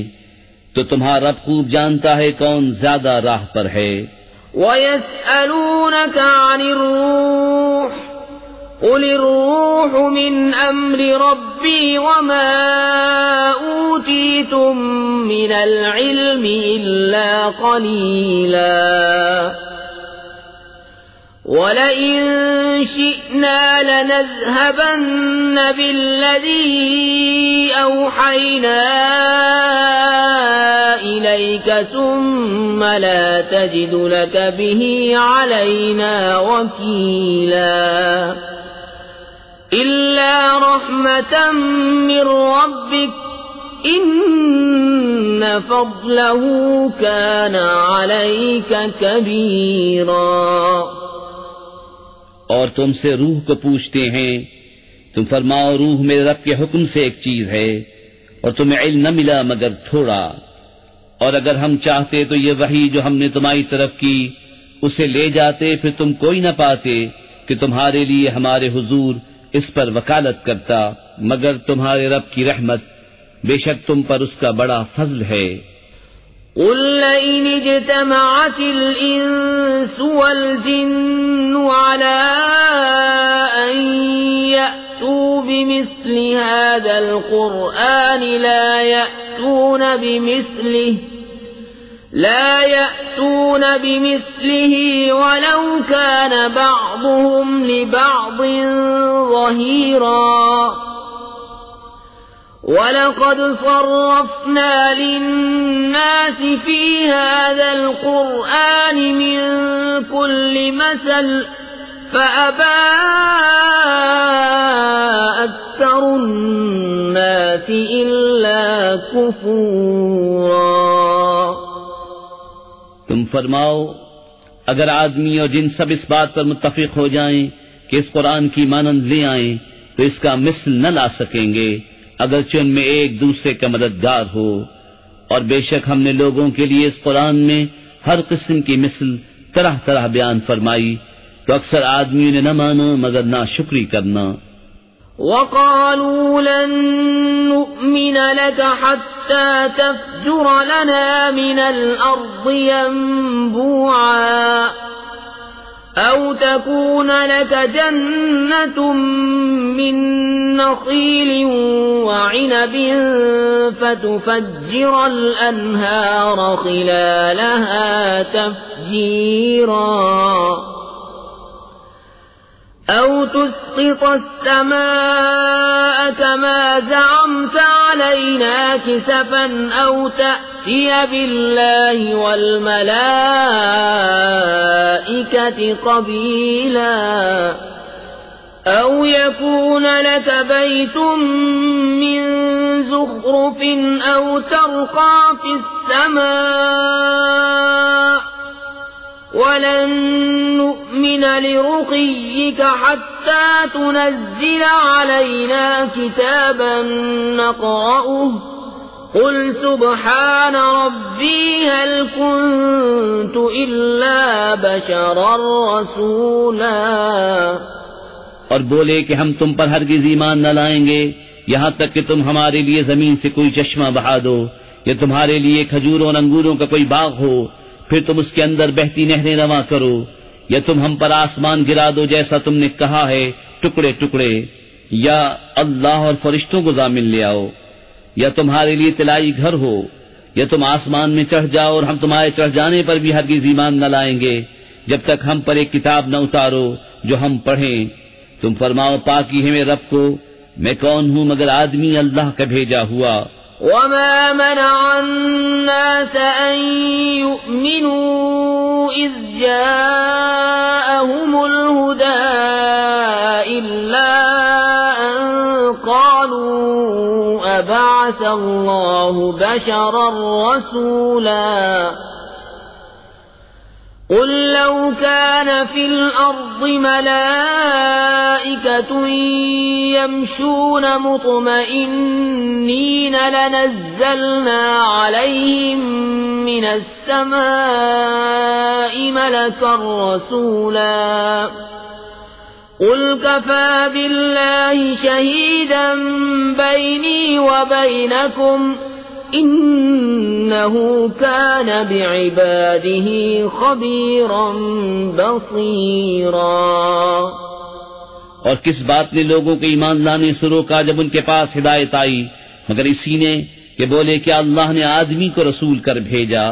تو تمہارا رب خوب جانتا ہے کون زیادہ راہ پر ہے. وَيَسْأَلُونَكَ عَنِ الرُّوحِ قُلِ الرُّوحُ مِنْ أَمْرِ رَبِّي وَمَا أُوتِيتُم مِّنَ الْعِلْمِ إِلَّا قَلِيلًا. وَلَئِن شِئْنَا لَنَذْهَبَنَّ بِالَّذِي أَوْحَيْنَا إِلَيْكَ ثُمَّ لَا تَجِدُ لَكَ بِهِ عَلَيْنَا وَكِيلًا إِلَّا رَحْمَةً مِّن رَّبِّكَ إِنَّ فَضْلَهُ كَانَ عَلَيْكَ كَبِيرًا۔ اور تم سے روح کو پوچھتے ہیں، تم فرماؤ روح میرے رب کے حکم سے ایک چیز ہے، اور تمہیں علم نہ ملا مگر تھوڑا، اور اگر ہم چاہتے تو یہ وحی جو ہم نے تمہاری طرف کی اسے لے جاتے، پھر تم کوئی نہ پاتے کہ تمہارے لیے ہمارے حضور اس پر وکالت کرتا، مگر تمہارے رب کی رحمت، بے شک تم پر اس کا بڑا فضل ہے۔ قُل لَّئِنِ اجْتَمَعَتِ الْإِنسُ وَالْجِنُّ عَلَىٰ أَن يَأْتُوا بِمِثْلِ هَٰذَا الْقُرْآنِ لَا يَأْتُونَ بِمِثْلِهِ وَلَوْ كَانَ بَعْضُهُمْ لِبَعْضٍ ظَهِيرًا وَلَقَدْ صَرَّفْنَا لِلنَّاسِ فِي هَٰذَا الْقُرْآنِ مِن كُلِّ مَثَلٍ فَأَبَىٰ أَكْثَرُ النَّاسِ إِلَّا كُفُورًا۔ تم فرماؤ اگر آدمی اور جن سب اس بات پر متفق ہو جائیں کہ اس قرآن کی مانند لے آئیں تو اس کا مثل نہ لا سکیں گے، اگرچہ ان میں ایک دوسرے کا مددگار ہو، اور بے شک ہم نے لوگوں کے لیے اس قرآن میں ہر قسم کی مثل طرح طرح بیان فرمائی، تو اکثر آدمیوں نے نہ مانا مگر ناشکری کرنا۔ وَقَالُوا لَن نُّؤْمِنَ لَكَ حَتَّىٰ تَفْجُرَ لَنَا مِنَ الْأَرْضِ يَنبُوعًا أَوْ تَكُونَ لَكَ جَنَّةٌ مِّن نَّخِيلٍ وَعِنَبٍ فَتُفَجِّرَ الْأَنْهَارَ خِلَالَهَا تَفْجِيرًا أَوْ تُسْقِطَ السَّمَاءَ كَمَا زَعَمْتَ عَلَيْنَا كِسَفًا أَوْ تَأْتِيَ بِاللَّهِ وَالْمَلَائِكَةِ قَبِيلًا أَوْ يَكُونَ لَكَ بَيْتٌ مِّن زُخْرُفٍ أَوْ تَرْقَىٰ فِي السَّمَاءِ وَلَن نُّؤْمِنَ لِرُقِيِّكَ حَتَّىٰ تُنَزِّلَ عَلَيْنَا كِتَابًا نَّقْرَؤُهُ قُلْ سُبْحَانَ رَبِّي هَلْ كُنتُ إِلَّا بَشَرًا رَّسُولًا۔ اور بولے کہ ہم تم پر ہرگز ایمان نہ لائیں گے یہاں تک کہ تم ہمارے لیے زمین سے کوئی چشمہ بہا دو، یا تمہارے لیے کھجوروں اور انگوروں کا کوئی باغ ہو، پھر تم اس کے اندر بہتی نہریں رواں کرو، یا تم ہم پر آسمان گرا دو جیسا تم نے کہا ہے ٹکڑے ٹکڑے، یا اللہ اور فرشتوں کو ضامن لے آؤ، یا تمہارے لیے طلائی گھر ہو، یا تم آسمان میں چڑھ جاؤ، اور ہم تمہارے چڑھ جانے پر بھی ہرگز ایمان نہ لائیں گے جب تک ہم پر ایک کتاب نہ اتارو جو ہم پڑھیں۔ تم فرماؤ پاکی ہے میرے رب کو، میں کون ہوں مگر آدمی اللہ کا بھیجا ہوا۔ وَمَا مَنَعَ النَّاسَ أَن يُؤْمِنُوا إِذْ جَاءَهُمُ الْهُدَىٰ إِلَّا أَن قَالُوا أَبَعَثَ اللَّهُ بَشَرًا رَّسُولًا قُل لَّوْ كَانَ فِي الْأَرْضِ مَلَائِكَةٌ يَمْشُونَ مُطْمَئِنِّينَ لَنَزَّلْنَا عَلَيْهِم مِّنَ السَّمَاءِ مَلَكًا رَّسُولًا قُلْ كَفَىٰ بِاللَّهِ شَهِيدًا بَيْنِي وَبَيْنَكُمْ إِنَّهُ كَانَ بِعِبَادِهِ خَبِيرًا بَصِيرًا۔ اور کس بات نے لوگوں کو ایمان لانے سے روکا جب ان کے پاس ہدایت آئی، مگر اسی نے کہ بولے کہ اللہ نے آدمی کو رسول کر بھیجا۔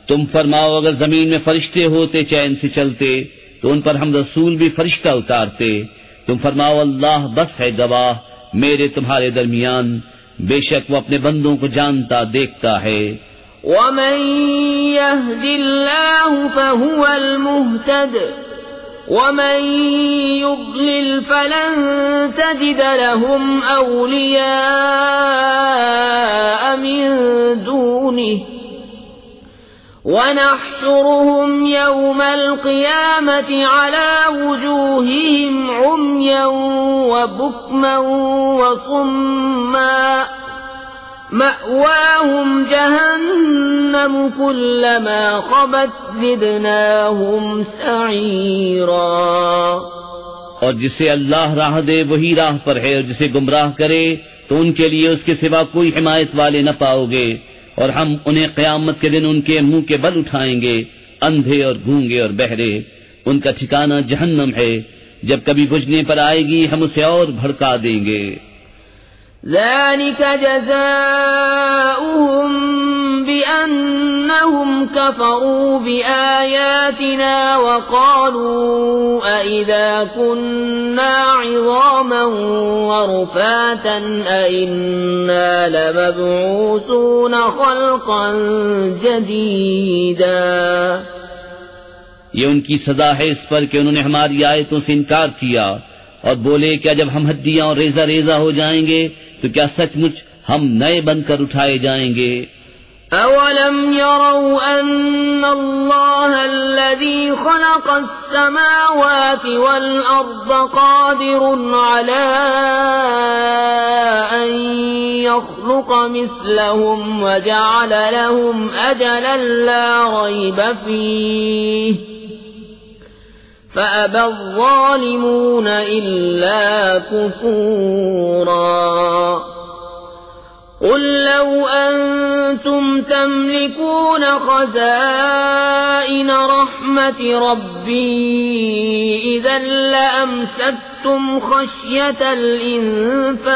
تم فرماؤ اگر زمین میں فرشتے ہوتے چین سے چلتے تو ان پر ہم رسول بھی فرشتہ اتارتے. تم فرماؤ اللہ بس ہے گواہ میرے تمہارے درمیان، بے شک وہ اپنے بندوں کو جانتا دیکھتا ہے. ومن يهد الله فهو المهتد ومن يضلل فلن تجد لهم أولياء من دونه ونحشرهم يوم القيامة على وجوههم عميا وبكما وصما مأواهم جهنم كلما خبت زدناهم سعيرا. اور جسے اللہ راہ دے وہی راہ پر ہے، اور جسے گمراہ کرے تو ان کے لیے اس کے سوا کوئی حمایت والے نہ پاؤ گے، اور ہم انہیں قیامت کے دن ان کے منہ کے بل اٹھائیں گے، اندھے اور گونگے اور بہرے. ان کا ٹھکانہ جہنم ہے، جب کبھی بجھنے پر آئے گی ہم اسے اور بھڑکا دیں گے. ذلك جزاؤهم بأنهم كفروا بآياتنا وقالوا أئذا كنا عظاما ورفاتا أئنا لمبعوثون خلقا جديدا. یہ ان کی سزا ہے اس پر کہ انہوں نے ہماری آیتوں سے انکار کیا اور بولے کیا جب ہم ہڈیاں اور ریزہ ریزہ ہو جائیں گے تو کیا سچ مچ ہم نئے بن کر اٹھائے جائیں گے. اولم يروا ان اللہ الذي خلق السماوات والارض قادر على ان يخلق مثلهم وجعل لهم اجلا لا ريب فيه فأبى الظالمون إلا كفورا. قل لو أنتم تملكون خزائن رحمة ربي إذا لأمسكتم خشية الإنفاق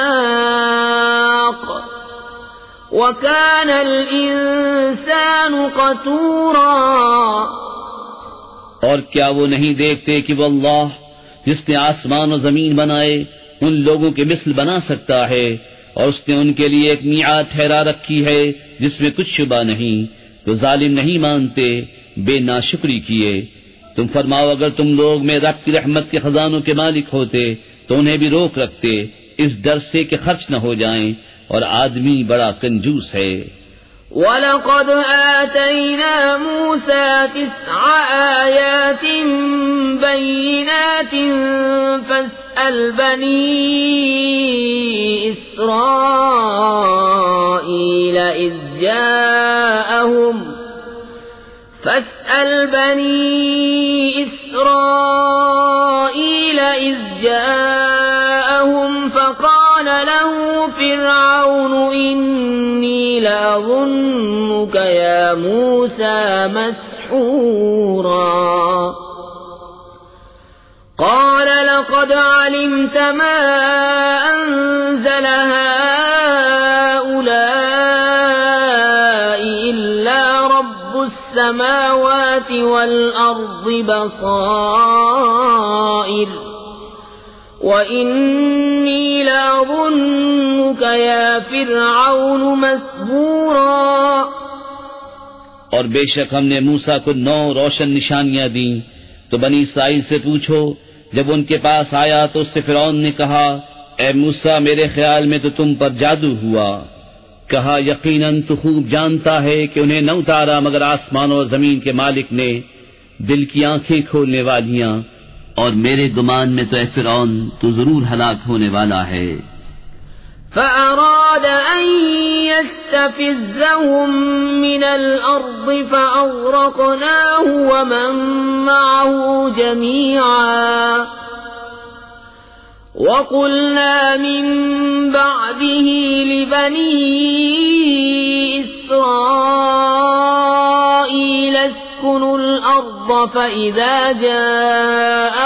وكان الإنسان قتورا. اور کیا وہ نہیں دیکھتے کہ وہ اللہ جس نے آسمان و زمین بنائے ان لوگوں کے مثل بنا سکتا ہے، اور اس نے ان کے لیے ایک میعاد ٹھہرا رکھی ہے جس میں کچھ شبہ نہیں، تو ظالم نہیں مانتے، بے ناشکری کیے. تم فرماؤ اگر تم لوگ میں رب کی رحمت کے خزانوں کے مالک ہوتے تو انہیں بھی روک رکھتے اس ڈر سے کہ خرچ نہ ہو جائیں، اور آدمی بڑا کنجوس ہے. وَلَقَدْ آتَيْنَا مُوسَى 9 آيَاتٍ بَيِّنَاتٍ فَاسْأَلْ بَنِي إِسْرَائِيلَ إِذْ جاءهم فقال له فرعون إني لأظنك يا موسى مسحورا. قال لقد علمت ما أنزل هؤلاء إلا رب السماوات والأرض بصائر وَإِنِّي لَأَظُنُّكَ يَا فِرْعَوْنُ مَسْحُورًا. اور بے شک ہم نے موسیٰ کو 9 روشن نشانیاں دیں. تو بنی اسرائیل سے پوچھو جب ان کے پاس آیا تو اس سے فرعون نے کہا اے موسیٰ میرے خیال میں تو تم پر جادو ہوا. کہا یقیناً تو خوب جانتا ہے کہ انہیں نہ اتارا مگر آسمان اور زمین کے مالک نے، دل کی آنکھیں کھولنے والیاں، اور میرے گمان میں تو اے فرعون تو ضرور ہلاک ہونے والا ہے. فأراد أن يستفزهم من الأرض فأغرقناه ومن معه جميعا. وقلنا من بعده لبني إسرائيل اسكنوا الأرض فإذا جاء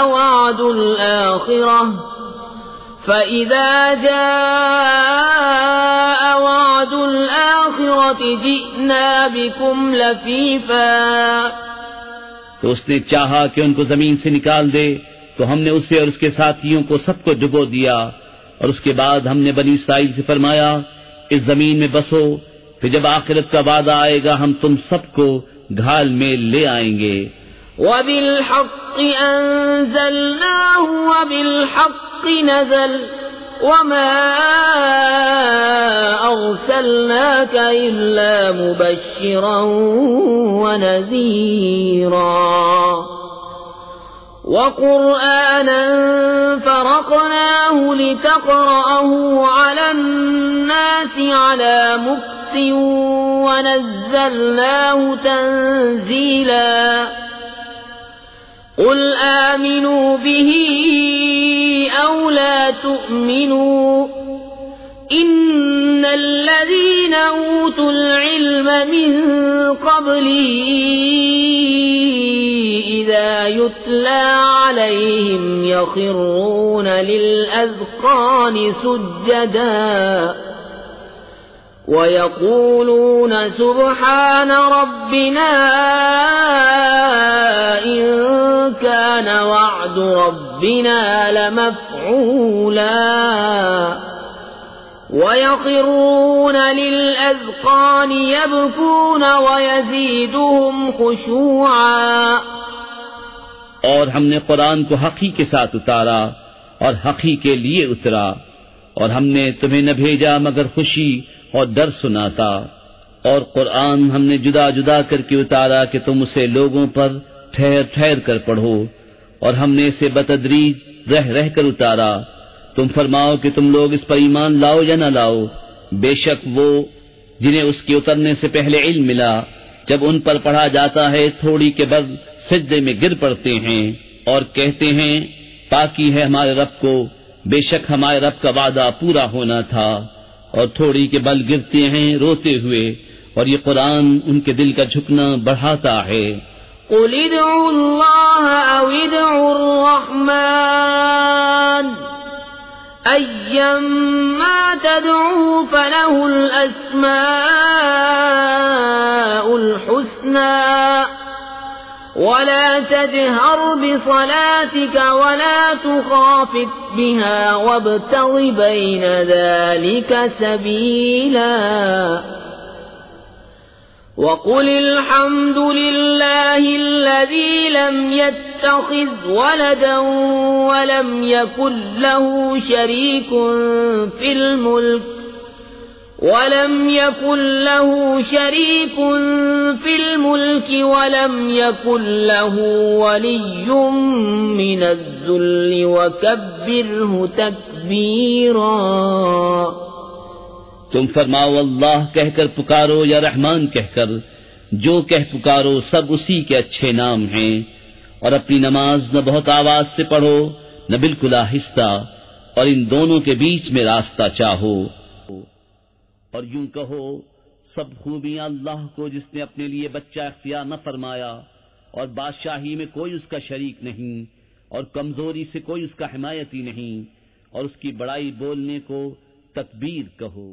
وعد الآخرة جئنا بكم لفيفا تو اس نے چاہا کہ ان کو زمین سے نکال دے تو ہم نے اسے اور اس کے ساتھیوں کو سب کو ڈبو دیا، اور اس کے بعد ہم نے بنی اسرائیل سے فرمایا اس زمین میں بسو، پھر جب آخرت کا وعدہ آئے گا ہم تم سب کو گھال میں لے آئیں گے۔ وَبِالْحَقِّ أَنزَلْنَاهُ وَبِالْحَقِّ نَزَلَ وَمَا أَرْسَلْنَاكَ إِلَّا مُبَشِّرًا وَنَذِيرًا وَقُرْآنًا فَرَقْنَاهُ لِتَقْرَأَهُ عَلَى النَّاسِ عَلَى مُكْثٍ وَنَزَّلْنَاهُ تَنزِيلًا قُلْ آمِنُوا بِهِ أَوْ لَا تُؤْمِنُوا إِنَّ الَّذِينَ أُوتُوا الْعِلْمَ مِنْ قَبْلِهِ إِذَا يُتْلَى عَلَيْهِمْ يَخِرُّونَ لِلْأَذْقَانِ سُجَّدًا وَيَقُولُونَ سُبْحَانَ رَبِّنَا إِن كَانَ وَعْدُ رَبِّنَا لَمَفْعُولًا وَيَخِرُّونَ لِلْأَذْقَانِ يَبْكُونَ وَيَزِيدُهُمْ خُشُوعًا۔ اور ہم نے قرآن کو حقی کے ساتھ اتارا اور حقی کے لیے اترا، اور ہم نے تمہیں نہ بھیجا مگر خوشی اور ڈر سناتا، اور قرآن ہم نے جدا جدا کر کے اتارا کہ تم اسے لوگوں پر ٹھہر ٹھہر کر پڑھو، اور ہم نے اسے بتدریج رہ رہ کر اتارا۔ تم فرماؤ کہ تم لوگ اس پر ایمان لاؤ یا نہ لاؤ، بے شک وہ جنہیں اس کے اترنے سے پہلے علم ملا جب ان پر پڑھا جاتا ہے تھوڑی کے بعد سجدے میں گر پڑتے ہیں اور کہتے ہیں پاکی ہے ہمارے رب کو، بے شک ہمارے رب کا وعدہ پورا ہونا تھا، اور تھوڑی کے بل گرتے ہیں روتے ہوئے، اور یہ قرآن ان کے دل کا جھکنا بڑھاتا ہے۔ قُلِ ادْعُوا اللَّهَ أَوِ ادْعُوا الرَّحْمَنَ أَيًّمَّا تَدْعُوا فَلَهُ الْأَسْمَاءُ الْحُسْنَى وَلَا تَجْهَرْ بِصَلَاتِكَ وَلَا تُخَافِتْ بِهَا وَابْتَغِ بَيْنَ ذَلِكَ سَبِيلًا وَقُلِ الْحَمْدُ لِلَّهِ الَّذِي لَمْ يَتَّخِذْ وَلَدًا وَلَمْ يَكُنْ لَهُ شَرِيكٌ فِي الْمُلْكِ وَلَمْ يَكُنْ لَهُ وَلِيٌّ مِّنَ الذُّلِّ وَكَبِّرْهُ تَكْبِيرًا۔ تم فرماؤ اللہ کہہ کر پکارو یا رحمان کہہ کر، جو کہہ پکارو سب اسی کے اچھے نام ہیں، اور اپنی نماز نہ بہت آواز سے پڑھو نہ بالکل آہستہ، اور ان دونوں کے بیچ میں راستہ چاہو، اور یوں کہو سب خوبیاں اللہ کو جس نے اپنے لیے بچہ اختیار نہ فرمایا، اور بادشاہی میں کوئی اس کا شریک نہیں، اور کمزوری سے کوئی اس کا حمایتی نہیں، اور اس کی بڑائی بولنے کو تکبیر کہو۔